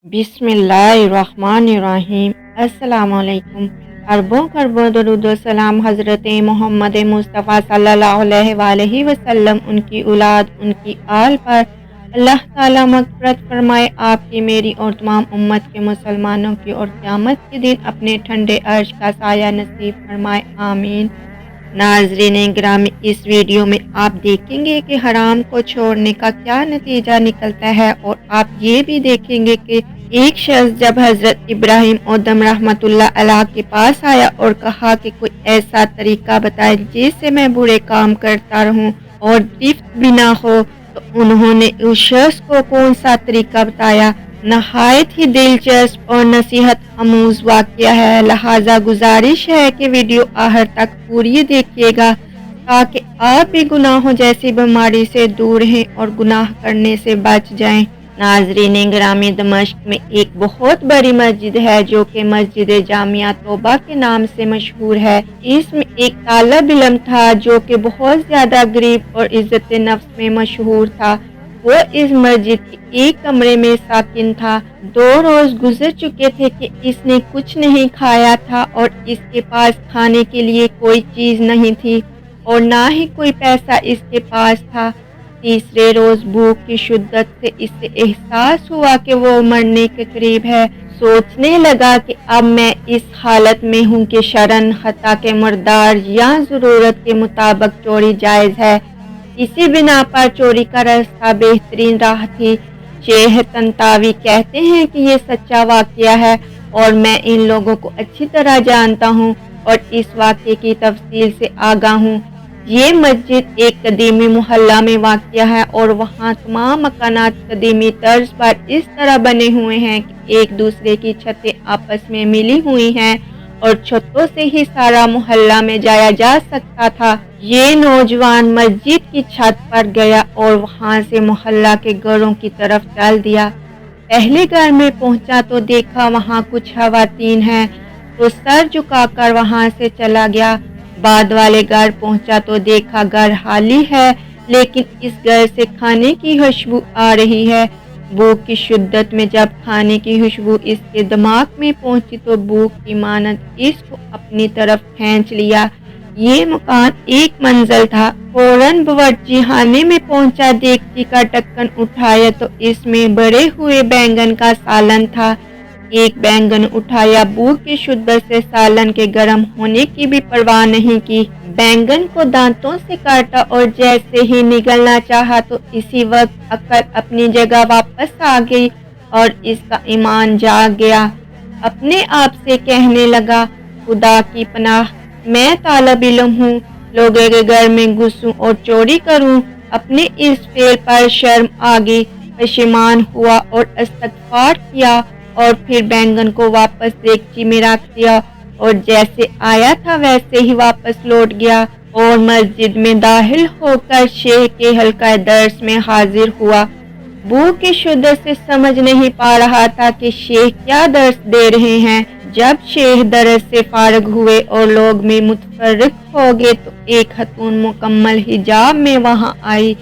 बिस्मिल्लाहिर्रहमानिर्रहीम। अस्सलाम वालेकुम। अरबों खरबों दरूद व सलाम हज़रत मोहम्मद मुस्तफ़ा सल्लल्लाहु अलैहि वसल्लम, उनकी औलाद, उनकी आल पर अल्लाह ताला मग़फ़िरत फरमाए। आपकी, मेरी और तमाम उम्मत के मुसलमानों की और क़यामत के दिन अपने ठंडे अर्श का साया नसीब फरमाए, आमीन। नाज़रीन गिरामी, इस वीडियो में आप देखेंगे कि हराम को छोड़ने का क्या नतीजा निकलता है, और आप ये भी देखेंगे कि एक शख्स जब हज़रत इब्राहिम औदम रहमतुल्लाह अलैह के पास आया और कहा कि कोई ऐसा तरीका बताए जिससे मैं बुरे काम करता रहूं और तृप्त भी ना हो, तो उन्होंने उस शख्स को कौन सा तरीका बताया। नहायत ही दिलचस्प और नसीहत आमूज वाक़या है, लिहाजा गुजारिश है कि वीडियो आखिर तक पूरी देखिएगा ताकि आप भी गुनाहों जैसी बीमारी से दूर रहें और गुनाह करने से बच जाएं। नाज़रीन गिरामी, दमिश्क में एक बहुत बड़ी मस्जिद है जो कि मस्जिद जामिया तौबा के नाम से मशहूर है। इसमें एक तालिब इल्म था जो कि बहुत ज़्यादा गरीब और इज़्ज़त नफ्स में मशहूर था। वो इस मस्जिद के एक कमरे में साकिन था। 2 रोज गुजर चुके थे कि इसने कुछ नहीं खाया था और इसके पास खाने के लिए कोई चीज़ नहीं थी और ना ही कोई पैसा इसके पास था। तीसरे रोज भूख की शिद्दत से इसे एहसास हुआ कि वो मरने के करीब है। सोचने लगा कि अब मैं इस हालत में हूँ कि शरन खता के मर्दार या ज़रूरत के मुताबिक चोरी जायज़ है। इसी बिना पर चोरी का रास्ता बेहतरीन राह थी। शेख तंतावी कहते हैं कि ये सच्चा वाक़या है और मैं इन लोगों को अच्छी तरह जानता हूँ और इस वाक़ये की तफसील से आगाह हूँ। ये मस्जिद एक कदीमी मोहल्ला में वाक़या है और वहाँ तमाम मकानात कदीमी तर्ज पर इस तरह बने हुए हैं कि एक दूसरे की छतें आपस में मिली हुई हैं और छतों से ही सारा मोहल्ला में जाया जा सकता था। ये नौजवान मस्जिद की छत पर गया और वहाँ से मोहल्ला के घरों की तरफ चल दिया। पहले घर में पहुँचा तो देखा वहाँ कुछ खवातीन हैं, तो सर झुकाकर वहाँ से चला गया। बाद वाले घर पहुंचा तो देखा घर खाली है, लेकिन इस घर से खाने की खुशबू आ रही है। भूख की शिद्दत में जब खाने की खुशबू इसके दिमाग में पहुंची तो भूख की मानद इसको अपनी तरफ खींच लिया। ये मकान एक मंजिल था। फौरन बावर्ची खाने में पहुंचा, देगची का ढक्कन उठाया तो इसमें भरे हुए बैंगन का सालन था। एक बैंगन उठाया, भूख की शिद्दत से सालन के गर्म होने की भी परवाह नहीं की। बैंगन को दांतों से काटा और जैसे ही निगलना चाहा तो इसी वक्त अकल अपनी जगह वापस आ गई और इसका ईमान जाग गया। अपने आप से कहने लगा, खुदा की पनाह, मैं तालिब इल्म हूँ, लोगों के घर में घुसूं और चोरी करूँ। अपने इस फेल पर शर्म आ गई, पशेमान हुआ और इस्तग़फ़ार किया और फिर बैंगन को वापस देगची में रख दिया और जैसे आया था वैसे ही वापस लौट गया और मस्जिद में दाखिल होकर शेख के हल्का दर्स में हाजिर हुआ। भूख की शिद्दत से समझ नहीं पा रहा था कि शेख क्या दर्स दे रहे हैं। जब शेख दर्स से फारग हुए और लोग में मुतफर्रिक हो गए तो एक खतून मुकम्मल हिजाब में वहां आई।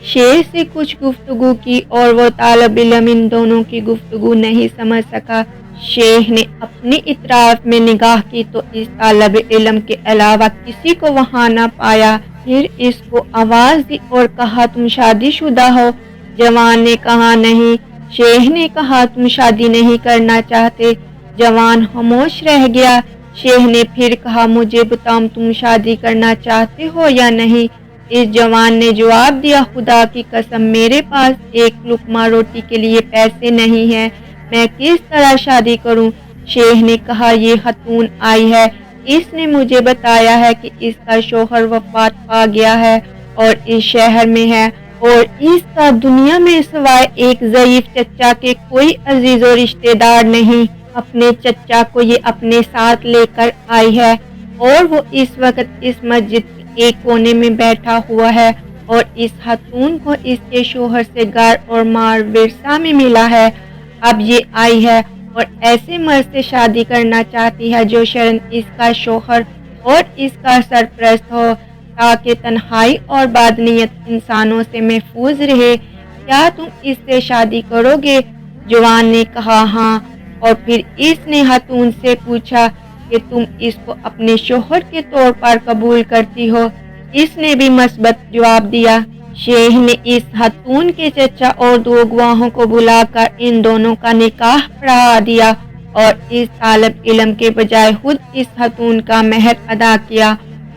शेख से कुछ गुफ्तगू की और वो तालिब इल्म इन दोनों की गुफ्तगू नहीं समझ सका। शेख ने अपनी इतराफ में निगाह की तो इस तालिब इल्म के अलावा किसी को वहां न पाया। फिर इसको आवाज दी और कहा, तुम शादीशुदा हो? जवान ने कहा, नहीं। शेख ने कहा, तुम शादी नहीं करना चाहते? जवान खामोश रह गया। शेख ने फिर कहा, मुझे बताओ, तुम शादी करना चाहते हो या नहीं? इस जवान ने जवाब दिया, खुदा की कसम, मेरे पास एक लुकमा रोटी के लिए पैसे नहीं है, मैं किस तरह शादी करूं? शेख ने कहा, ये खतून आई है, इसने मुझे बताया है कि इसका शौहर वफात पा गया है और इस शहर में है और इसका दुनिया में सिवाय एक ज़ईफ चचा के कोई अजीज और रिश्तेदार नहीं। अपने चचा को ये अपने साथ लेकर आई है और वो इस वक्त इस मस्जिद एक कोने में बैठा हुआ है और इस खातून को इसके शोहर से घर और मार विरसा में मिला है। अब ये आई है और ऐसे मर्द से शादी करना चाहती है जो शरन इसका शोहर और इसका सरपरस्त हो, ताकि तन्हाई और बादनियत इंसानों से महफूज रहे। क्या तुम इससे शादी करोगे? जवान ने कहा हाँ, और फिर इसने खातून से पूछा कि तुम इसको अपने शोहर के तौर पर कबूल करती हो? इसने भी मस्बत जवाब दिया। शेख ने इस खातून के चचा और 2 गवाहों को बुलाकर इन दोनों का निकाह पढ़ा दिया और इस तालिब इल्म के बजाय खुद इस खातून का मेहर अदा किया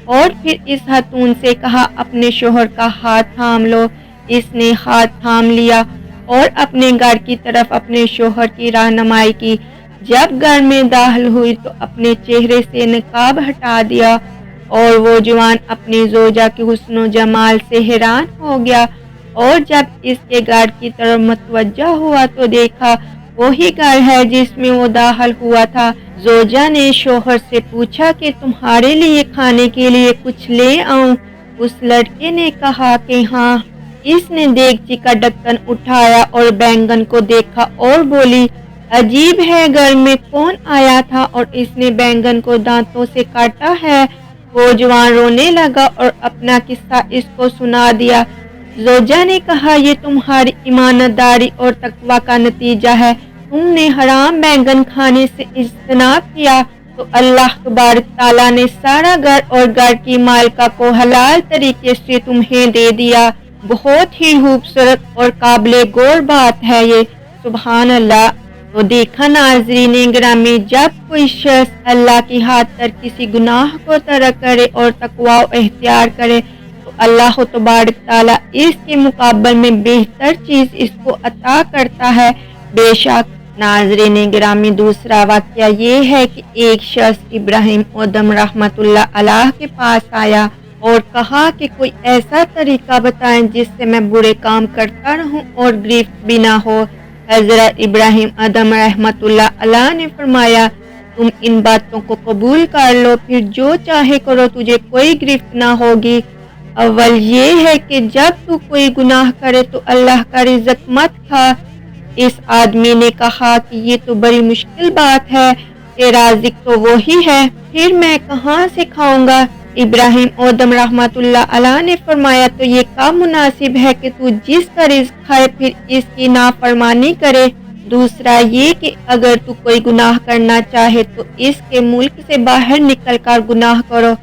और फिर इस खातून से कहा अपने शोहर का हाथ थाम लो। इसने हाथ थाम लिया और अपने घर की तरफ अपने शोहर की रहनुमाई की। जब घर में दाखिल हुई तो अपने चेहरे से नकाब हटा दिया और वो जवान अपनी जोजा के हुस्न जमाल से हैरान हो गया और जब इसके घर की तरफ मुतवज्जा हुआ तो देखा वही घर है जिसमें वो दाखिल हुआ था। जोजा ने शोहर से पूछा कि तुम्हारे लिए खाने के लिए कुछ ले आऊं? उस लड़के ने कहा कि हाँ। इसने देगची का ढक्कन उठाया और बैंगन को देखा और बोली, अजीब है, घर में कौन आया था और इसने बैंगन को दांतों से काटा है? वो जवान रोने लगा और अपना किस्सा इसको सुना दिया। जोजा ने कहा, ये तुम्हारी ईमानदारी और तकवा का नतीजा है। तुमने हराम बैंगन खाने से इज्तनाब किया तो अल्लाह तबारक ताला ने सारा घर और घर की मालिका को हलाल तरीके से तुम्हें दे दिया। बहुत ही खूबसूरत और काबिले गौर बात है ये, सुभान अल्लाह। तो देखा नाज़रीन गिरामी, जब कोई शख्स अल्लाह की खातिर किसी गुनाह को तर्क करे और तकवा इख्तियार करे तो अल्लाह तबारक ताला इसके मुकाबले में बेहतर चीज़ इसको अता करता है। बेशक नाज़रीन गिरामी, दूसरा वाक़या ये है कि एक शख्स इब्राहिम अदम रहमतुल्लाह अलैह के पास आया और कहा कि कोई ऐसा तरीका बताएं जिससे मैं बुरे काम करता रहूं और गिरफ्त भी ना हो। हज़रत इब्राहिम अदम रहमतुल्लाह अलैह ने फरमाया, तुम इन बातों को कबूल कर लो, फिर जो चाहे करो, तुझे कोई गिरफ्त ना होगी। अव्वल ये है कि जब तू कोई गुनाह करे तो अल्लाह का रिज़्क मत खा। इस आदमी ने कहा कि ये तो बड़ी मुश्किल बात है, तेरा रिज़्क तो वही है, फिर मैं कहाँ से खाऊंगा? इब्राहिम अदम रहमतुल्लाह अलैह ने फरमाया, तो ये काम मुनासिब है कि तू जिसका रिज़्क खाए फिर इसकी नाफरमानी करे। दूसरा ये कि अगर तू कोई गुनाह करना चाहे तो इसके मुल्क से बाहर निकल कर गुनाह करो।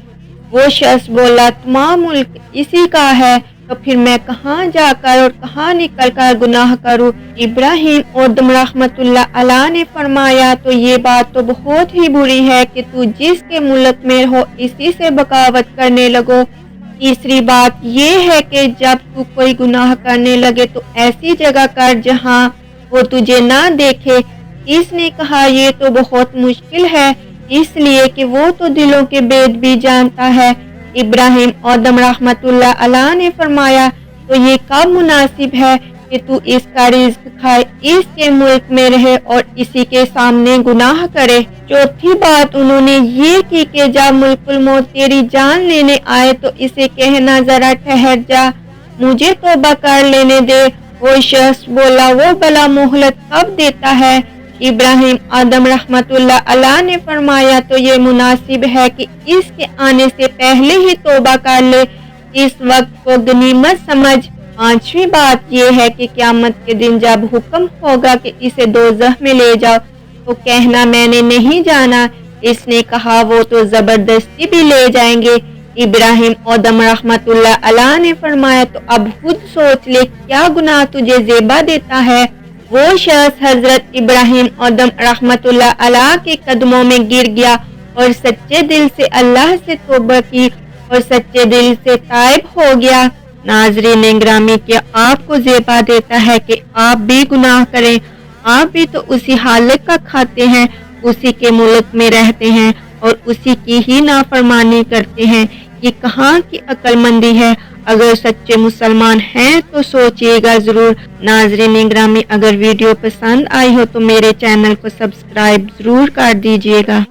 वो शख्स बोला, तमाम मुल्क इसी का है, तो फिर मैं कहाँ जाकर और कहाँ निकल कर गुनाह करूँ? इब्राहिम अदम रहमतुल्लाह अलैह ने फरमाया, तो ये बात तो बहुत ही बुरी है कि तू जिसके मुल्क में हो इसी से बगावत करने लगो। तीसरी बात ये है कि जब तू कोई गुनाह करने लगे तो ऐसी जगह कर जहाँ वो तुझे ना देखे। इसने कहा, ये तो बहुत मुश्किल है, इसलिए कि वो तो दिलों के भेद भी जानता है। इब्राहिम अदम रहमतुल्लाह अलैह ने फरमाया, तो ये कब मुनासिब है कि तू इसका रिज़्क खाए, इसके मुल्क में रहे और इसी के सामने गुनाह करे। चौथी बात उन्होंने ये की कि जब मुल्कुल मौत तेरी जान लेने आए तो इसे कहना, जरा ठहर जा, मुझे तौबा कर लेने दे। वो शख्स बोला, वो भला मोहलत कब देता है? इब्राहिम आदम रहमतुल्लाह अलैह ने फरमाया, तो ये मुनासिब है कि इसके आने से पहले ही तौबा कर ले, इस वक्त को गनीमत समझ। पांचवी बात ये है कि क़यामत के दिन जब हुक्म होगा कि इसे दोज़ख में ले जाओ तो कहना, मैंने नहीं जाना। इसने कहा, वो तो जबरदस्ती भी ले जाएंगे। इब्राहिम आदम रहमतुल्लाह अलैह ने फरमाया, तो अब खुद सोच ले, क्या गुनाह तुझे ज़ेबा देता है? वो शख्स हजरत इब्राहिम आदम रहमतुल्लाह अलैह के कदमों में गिर गया और सच्चे दिल से अल्लाह से तौबा की और सच्चे दिल से ताइब हो गया। नाज़रीन गिरामी, क्या आपको ज़ेबा देता है कि आप भी गुनाह करें? आप भी तो उसी हालत का खाते हैं, उसी के मुल्क में रहते हैं और उसी की ही नाफरमानी करते हैं। ये कहाँ की अक्लमंदी है? अगर सच्चे मुसलमान हैं तो सोचिएगा ज़रूर। नाज़रीन गिरामी, अगर वीडियो पसंद आई हो तो मेरे चैनल को सब्सक्राइब ज़रूर कर दीजिएगा।